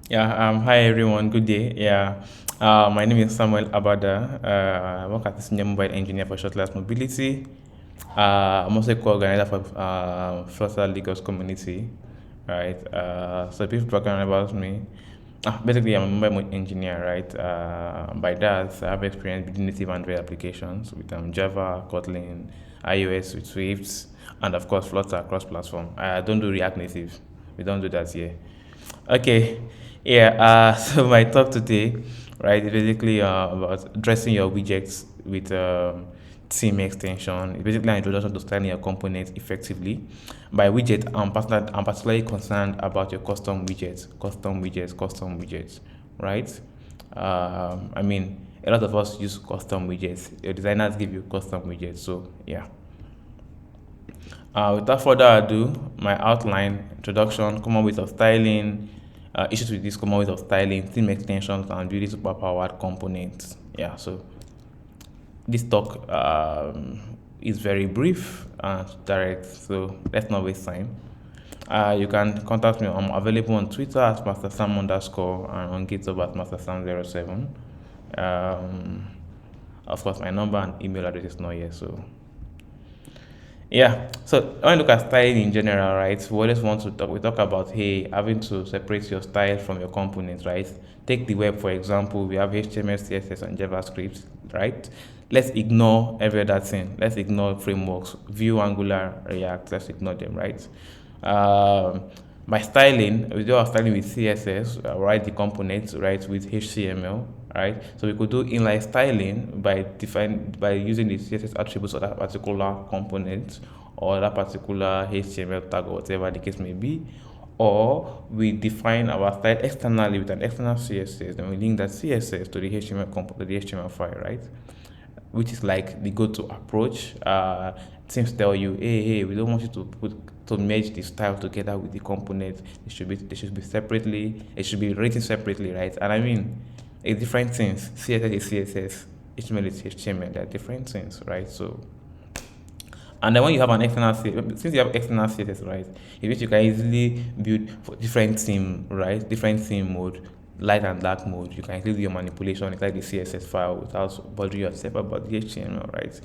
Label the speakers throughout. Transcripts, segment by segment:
Speaker 1: Hi everyone, good day. My name is Samuel Abada. I work as a senior mobile engineer for Shortless Mobility. I'm also a co-organizer for Flutter Lagos community, right? So people talking about me. Basically, I'm a mobile engineer, right? By that, I have experience building native Android applications with Java, Kotlin, iOS with Swift, and of course Flutter across platform. I don't do React Native. We don't do that here. Okay, so my talk today, right, is basically about dressing your widgets with theme extension. It's basically an introduction to styling your components effectively. By widget, I'm particularly concerned about your custom widgets, right? I mean, a lot of us use custom widgets. Your designers give you custom widgets, so yeah. Without further ado, my outline, introduction, common ways of styling, issues with this common ways of styling, theme extensions, and building superpowered components. Yeah, so this talk is very brief and direct, so let's not waste time. You can contact me. I'm available on Twitter as Master Sam underscore and on GitHub at Master Sam07. Um, of course, my number and email address is not here, so yeah. So when we look at styling in general, right? We always want to talk. We talk about hey, having to separate your style from your components, right? Take the web for example. We have HTML, CSS, and JavaScript, right? Let's ignore every other thing. Let's ignore frameworks, Vue, Angular, React. Let's ignore them, right? Um, by styling, we do our styling with CSS, write the components, right, with HTML, right? So we could do inline styling by using the CSS attributes of that particular component or that particular HTML tag or whatever the case may be. Or we define our style externally with an external CSS, and we link that CSS to the HTML file, right? Which is like the go-to approach. Teams tell you, hey, we don't want you to merge the style together with the component. They should be separately. It should be written separately, right? And I mean, it's different things. CSS is CSS. HTML is HTML. They're different things, right? So and then when you have an external CSS, since you have external CSS, right, it means you can easily build for different theme, right? Different theme mode, light and dark mode. You can easily do your manipulation inside the CSS file without bothering yourself about the HTML, right?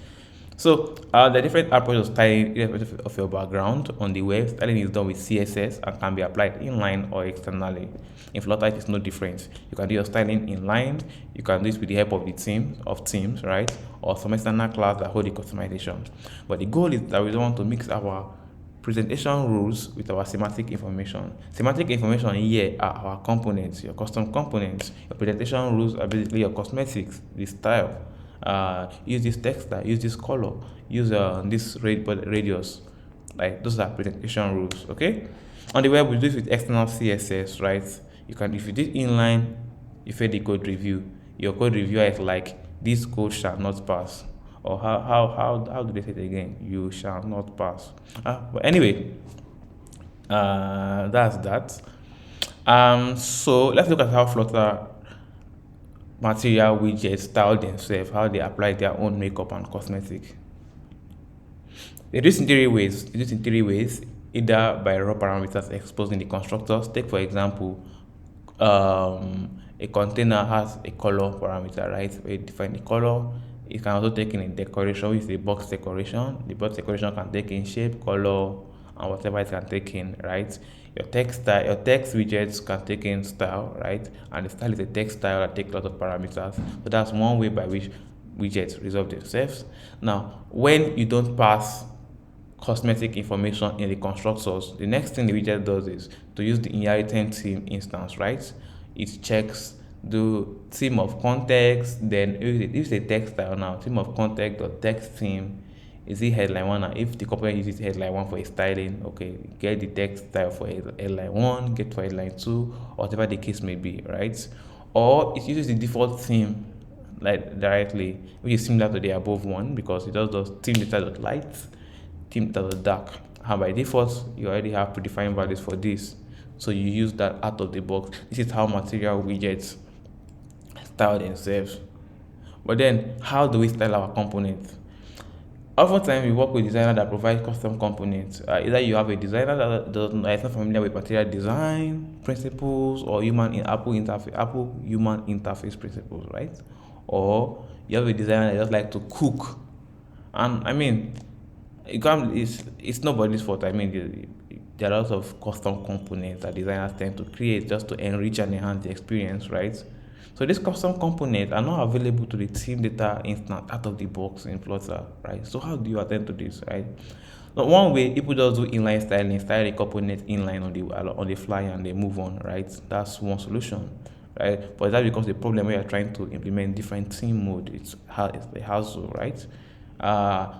Speaker 1: So the different approach of styling irrespective of your background on the web, styling is done with CSS and can be applied inline or externally. In Flutter, it is no different. You can do your styling inline. You can do it with the help of the teams, right? Or some external class that hold the customization. But the goal is that we don't want to mix our presentation rules with our semantic information. Semantic information here are our components, your custom components. Your presentation rules are basically your cosmetics, the style. Use this text style, use this color, use this radius. Like those are presentation rules, okay? On the web, we do it with external CSS, right? You can, if you did inline, you fail the code review. Your code reviewer is like, this code shall not pass. Or how do they say it again? You shall not pass. But anyway, that's that. So let's look at how Flutter material widgets style themselves, how they apply their own makeup and cosmetic. They do this in three ways. They do this in three ways, either by raw parameters exposed in the constructors. Take for example, a container has a color parameter, right? Where you define the color. It can also take in a decoration, which is a box decoration. The box decoration can take in shape, color, and whatever it can take in, right? Your text widgets can take in style, right? And the style is a text style that takes a lot of parameters. So that's one way by which widgets resolve themselves. Now, when you don't pass cosmetic information in the constructors, the next thing the widget does is to use the inheritance theme instance, right? It checks the theme of context, then if it's a text style now, theme of context or text theme, is it headline one? And if the component uses headline one for a styling, okay, get the text style for headline one, get for headline two, or whatever the case may be, right? Or it uses the default theme like directly, which is similar to the above one because it just does theme data light, theme data dark. And by default, you already have predefined values for this. So you use that out of the box. This is how material widgets style themselves. But then, how do we style our components? Oftentimes, we work with designers that provide custom components. Either you have a designer that is not familiar with material design principles or Apple human interface principles, right? Or you have a designer that just like to cook, and I mean, it's nobody's fault. I mean, there are lots of custom components that designers tend to create just to enrich and enhance the experience, right? So these custom components are not available to the team data instant out of the box in Flutter, right? So how do you attend to this, right? Now, one way people just do inline styling, style a component inline on the fly and they move on, right? That's one solution, right? But that becomes a problem when you're trying to implement different team mode. It's a hassle, right? Uh,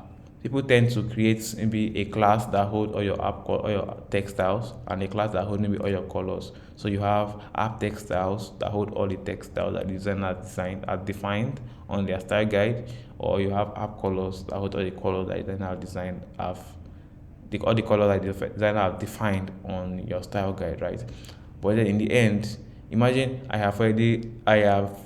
Speaker 1: People tend to create maybe a class that hold all your all your textiles and a class that hold maybe all your colors. So you have app textiles that hold all the textiles that the designer designed are defined on their style guide, or you have app colors that hold all the colors that the designer designed all the colors that the designer have defined on your style guide, right? But then in the end, imagine I have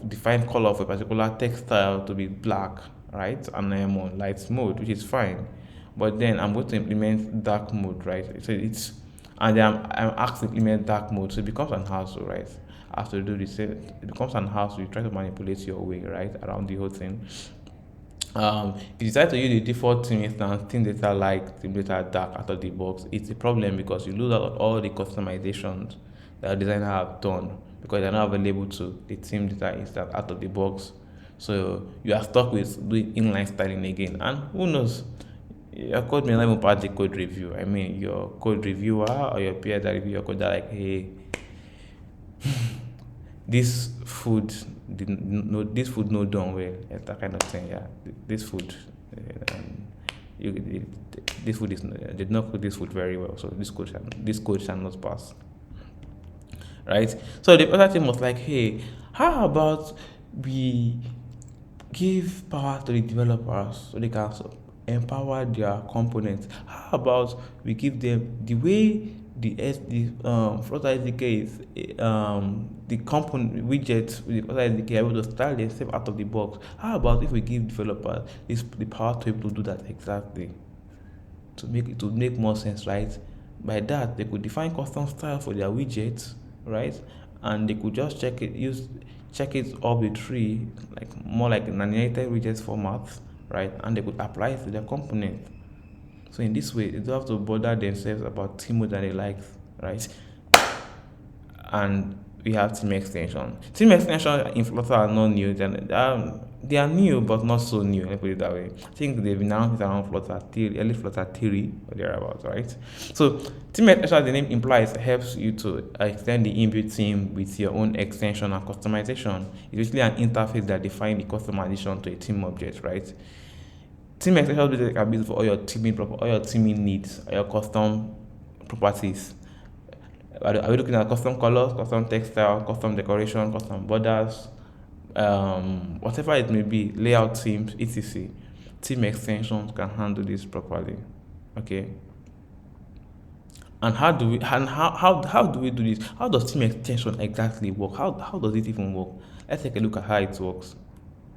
Speaker 1: defined color of a particular textile to be black, right? And I am on light mode, which is fine. But then I'm going to implement dark mode, right? So it's and then I'm asked to implement dark mode, so it becomes an hassle, right? After do this, it becomes an hassle. You try to manipulate your way, right, around the whole thing. If you decide to use the default theme instance, theme data like theme data dark out of the box, it's a problem because you lose out on all the customizations that the designer have done because they're not available to the theme data instance out of the box. So you are stuck with doing inline styling again. And who knows? Your code may not even pass the code review. I mean, your code reviewer or your peer that review your code, they're like, hey, this food this food no done well, that kind of thing. Yeah, this food, um, this food is did not cook this food very well, so this code shall not pass, right? So the other thing was like, hey, how about we give power to the developers so they can empower their components. How about we give them the way the Flutter SDK is the component widgets with the Flutter SDK are able to style themselves out of the box. How about if we give developers the power to be able to do that exactly? To make more sense, right? By that, they could define custom style for their widgets, right? And they could just check it up the tree, like more like an animated widgets format, right? And they could apply it to their component. So in this way, they don't have to bother themselves about team mode that they like, right? And we have team extension. Team extension in Flutter are not new. They are new, but not so new. Let me put it that way. I think they've announced it around Flutter 3, early Flutter 3 or thereabouts, right? So team extension, as the name implies, helps you to extend the inbuilt team with your own extension and customization. It's basically an interface that defines the customization to a team object, right? Team extensions basically can be used for all your teaming needs, all your custom properties. Are we looking at custom colors, custom textile, custom decoration, custom borders, whatever it may be, layout themes, etc. Team extensions can handle this properly. Okay. And how do we do this? How does team extension exactly work? How does it even work? Let's take a look at how it works.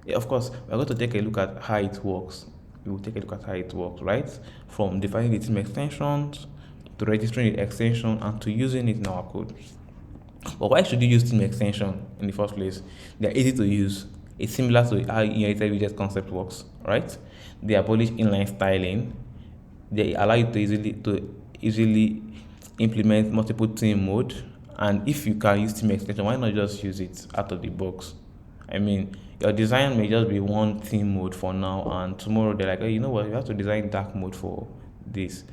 Speaker 1: Yeah, of course, we're going to take a look at how it works. We will take a look at how it works, right? From defining the team extensions to registering the extension and to using it in our code. But why should you use team extension in the first place? They're easy to use. It's similar to how inherited widget concept works, right? They abolish inline styling. They allow you to easily implement multiple team mode. And if you can use team extension, why not just use it out of the box? I mean, your design may just be one theme mode for now, and tomorrow they're like, oh, you know what, you have to design dark mode for this.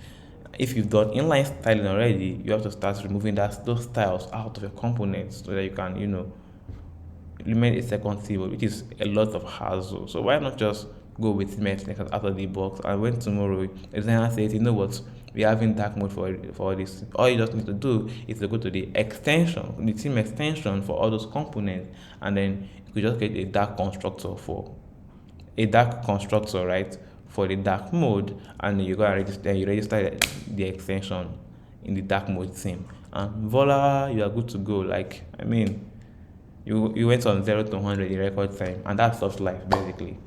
Speaker 1: If you've done inline styling already, you have to start removing those styles out of your components so that you can, implement a second theme mode, which is a lot of hassle. So why not just go with theme extensions out of the box, and when tomorrow the designer says, you know what, we're having dark mode for this, all you just need to do is to go to the extension, the team extension for all those components, and then you could just get a dark constructor, right, for the dark mode, and you go and register the extension in the dark mode theme, and voila, you are good to go. Like, I mean, you went from 0 to 100 in record time, and that stops life basically.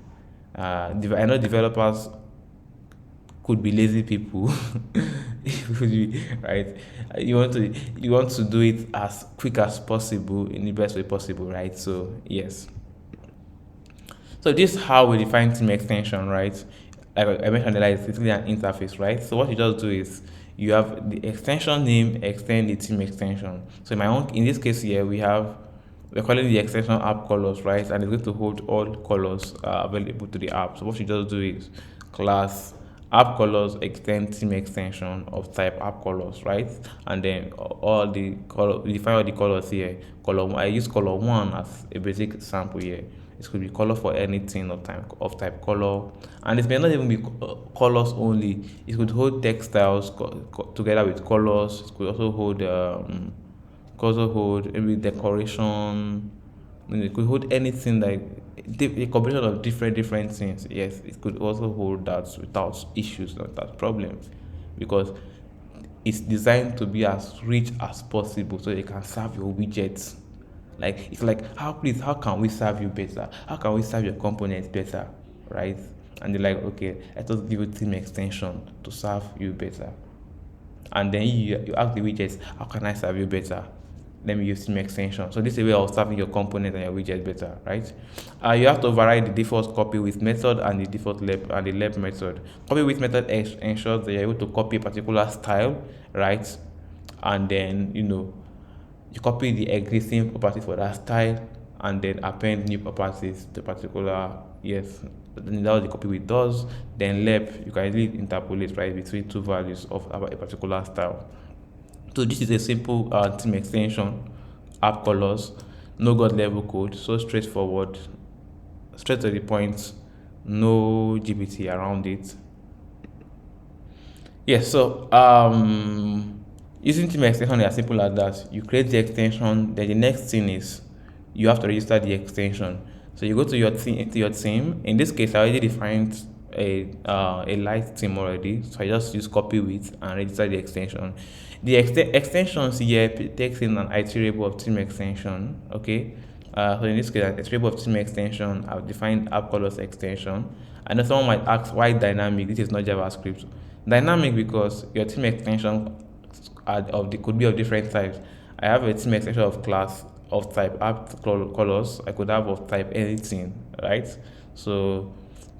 Speaker 1: I know developers could be lazy people. It could be, right? You want to do it as quick as possible in the best way possible, right? So yes. So this is how we define team extension, right? Like I mentioned, like it's really an interface, right? So what you just do is you have the extension name extend the team extension. So in this case here, we're calling the extension app colors, right? And it's going to hold all colors available to the app. So what you just do is class app colors extend team extension of type app colors, right? And then all the color, we define all the colors here. I use color one as a basic sample here. It could be color for anything of type color, and it may not even be colors only. It could hold textiles together with colors. It could also hold maybe decoration. It could hold anything like a combination of different things. Yes, it could also hold that without issues, without problems, because it's designed to be as rich as possible so you can serve your widgets. Like it's like how can we serve you better? How can we serve your components better? Right? And they're like, okay, let us give you team extension to serve you better. And then you ask the widgets, how can I serve you better? Let me use team extension. So this is a way of serving your component and your widget better, right? You have to override the default copy with method and the default lab and the lab method. Copy with method ensures that you're able to copy a particular style, right? And then you copy the existing properties for that style and then append new properties to particular, yes, then that's what the copy with does. Then lep, you can easily interpolate, right, between two values of a particular style. So this is a simple team extension, app colors, no god level code, so straightforward, straight to the point, no GPT around it. Yes, so using team extension is as simple as that. You create the extension, then the next thing is you have to register the extension. So you go to your team. In this case, I already defined a light team already. So I just use copy with and register the extension. The extensions here takes in an iterable of team extension. Okay. So in this case, an iterable of team extension, I've defined app colors extension. I know someone might ask why dynamic. This is not JavaScript. Dynamic because your team extension could be of different types. I have a team extension of class of type app colors. I could have of type anything, right? So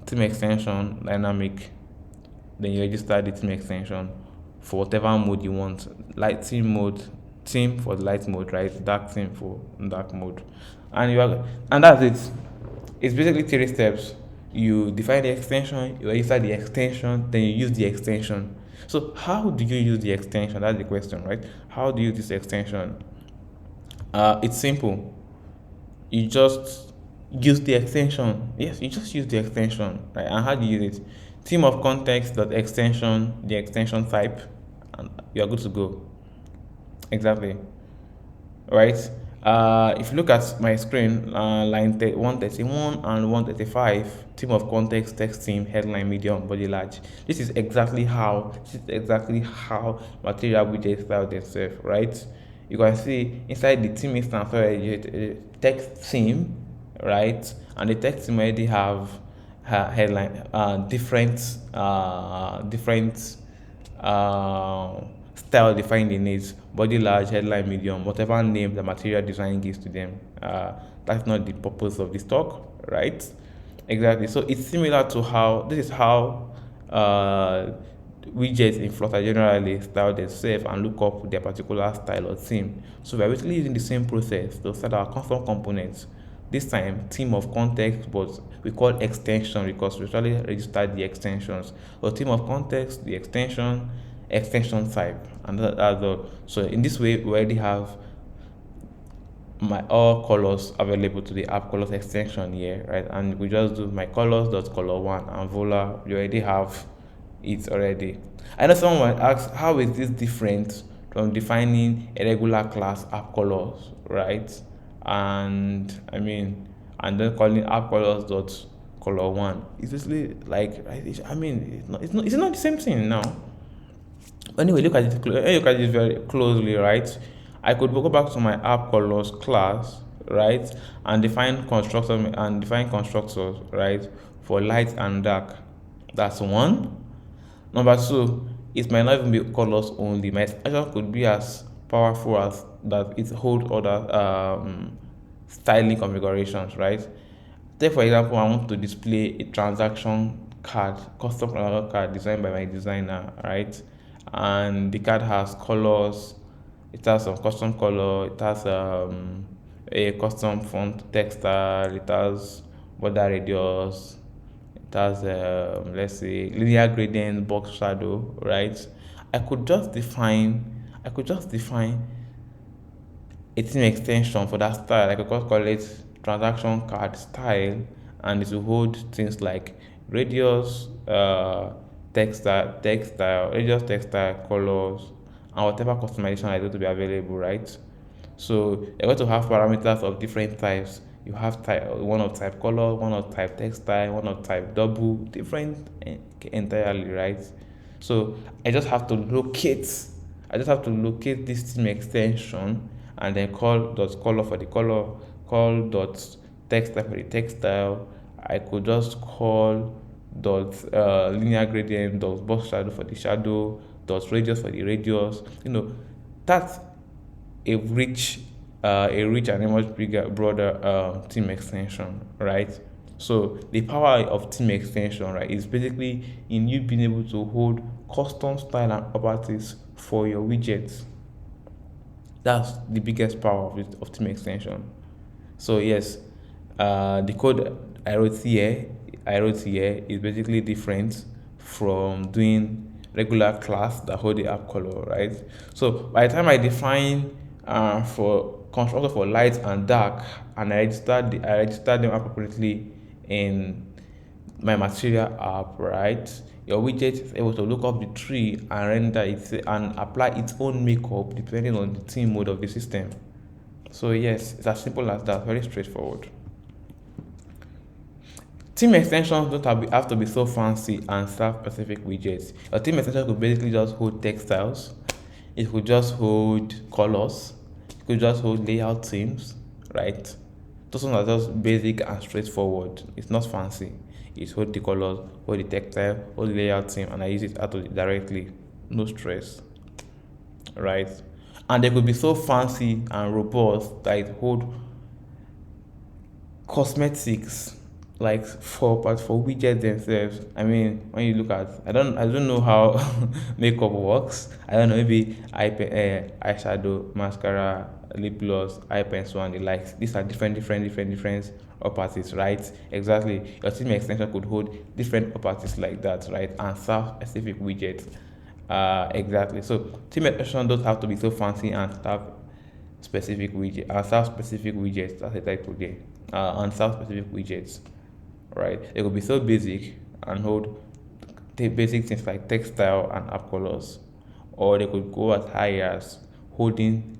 Speaker 1: team extension dynamic. Then you register the team extension for whatever mode you want. Light team mode, team for the light mode, right? Dark team for dark mode, and that's it. It's basically three steps. You define the extension, you register the extension, then you use the extension. So how do you use the extension? That's the question, right? How do you use this extension? It's simple. You just use the extension. Yes, you just use the extension, right? And how do you use it? Team of context dot extension, the extension type, and you're good to go. Exactly. Right? If you look at my screen, line 131 and 135, team of context, text team, headline, medium, body large. This is exactly how material widgets style themselves, right? You can see inside the team instance already text theme, right? And the text team already have headline, different style defined in it, body large, headline, medium, whatever name the material design gives to them. That's not the purpose of this talk, right? Exactly. So it's similar to how this is how widgets in Flutter generally style themselves and look up their particular style or theme. So we're basically using the same process to start our custom components. This time, team of context, but we call extension because we usually register the extensions. So team of context, the extension type, and that's all. So in this way, we already have my all colors available to the app colors extension here, right? And we just do my colors dot color one and voila, you already have it already. I know someone might ask, how is this different from defining a regular class app colors, right? And then calling app colors dot color one. It's basically like, right? It's not the same thing now. Anyway, look at it very closely, right? I could go back to my app colors class, right, and define constructors, right, for light and dark. That's one. Number two, it might not even be colors only. My extension could be as powerful as that it hold other styling configurations, right? Take for example, I want to display a transaction card, custom transaction card designed by my designer, right? And the card has colors, it has some custom color, it has a custom font text style, it has border radius, it has let's say linear gradient box shadow, right? I could just define a theme extension for that style. I could just call it transaction card style, and it will hold things like radius, textile, radius, textile, colors, and whatever customization I do to be available, right? So you're going to have parameters of different types. You have type one of type color, one of type textile, one of type double, different entirely, right? So I just have to locate. I just have to locate this theme extension and then call dot color for the color, call dot textile for the textile. I could just call dot linear gradient dot box shadow for the shadow, dot radius for the radius. That's a rich and a much bigger, broader team extension, right? So the power of team extension, right, is basically in you being able to hold custom style and properties for your widgets. That's the biggest power of team extension. So yes, the code I wrote here is basically different from doing regular class that hold the app color, right? So by the time I define for constructor for light and dark, and I registered them appropriately in my material app, right? Your widget is able to look up the tree and render it and apply its own makeup depending on the theme mode of the system. So yes, it's as simple as that, very straightforward. Theme extensions don't have to be so fancy and serve specific widgets. A theme extension could basically just hold textiles, it could just hold colors, it could just hold layout themes, right? Those ones are just basic and straightforward. It's not fancy. It's hold the colors, hold the textile, hold the layout theme, and I use it out directly. No stress, right? And they could be so fancy and robust that it hold cosmetics like for widgets themselves. I mean, when you look at, I don't know how makeup works. I don't know, maybe eyeshadow, mascara, lip gloss, eye pencil, and the likes. These are different properties, right? Exactly. Your theme extension could hold different properties like that, right? And serve specific widgets. Exactly. So theme extension don't have to be so fancy and have specific widget and serve specific widgets. That's the title there. And serve specific widgets, right? It could be so basic and hold the basic things like textile and app colors, or they could go as high as holding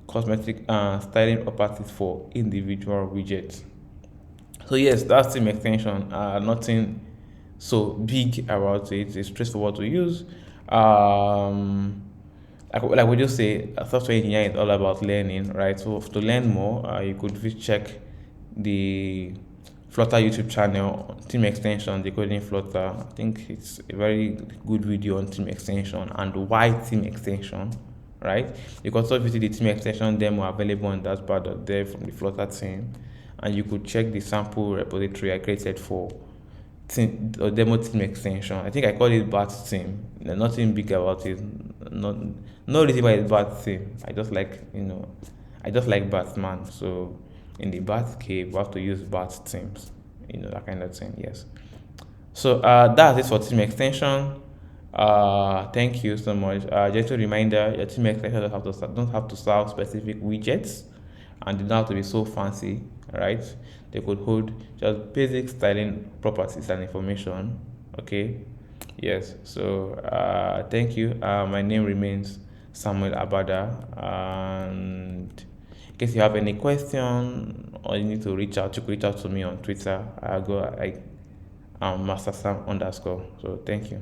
Speaker 1: cosmetic styling properties for individual widgets. So yes, that's theme extension. Nothing so big about it. It's straightforward to use. Um, like we just say, software engineering is all about learning, right? So to learn more, you could check the Flutter YouTube channel, Team Extension, Decoding Flutter. I think it's a very good video on Team Extension and why Team Extension, right? You can also visit the Team Extension demo available on that part of there from the Flutter team, and you could check the sample repository I created for or demo team extension. I think I call it Bat team. Nothing big about it. Not no reason why it's Bat team. I just like Batman. So in the Bat cave, we have to use Bat teams. That kind of thing. Yes. So that's it for team extension. Thank you so much. Just a reminder, your team extension don't have to serve specific widgets, and they don't have to be so fancy, right? They could hold just basic styling properties and information. Okay. Yes. So thank you. My name remains Samuel Abada, and in case you have any question or you need to reach out, you could reach out to me on Twitter. I Master Sam underscore. So thank you.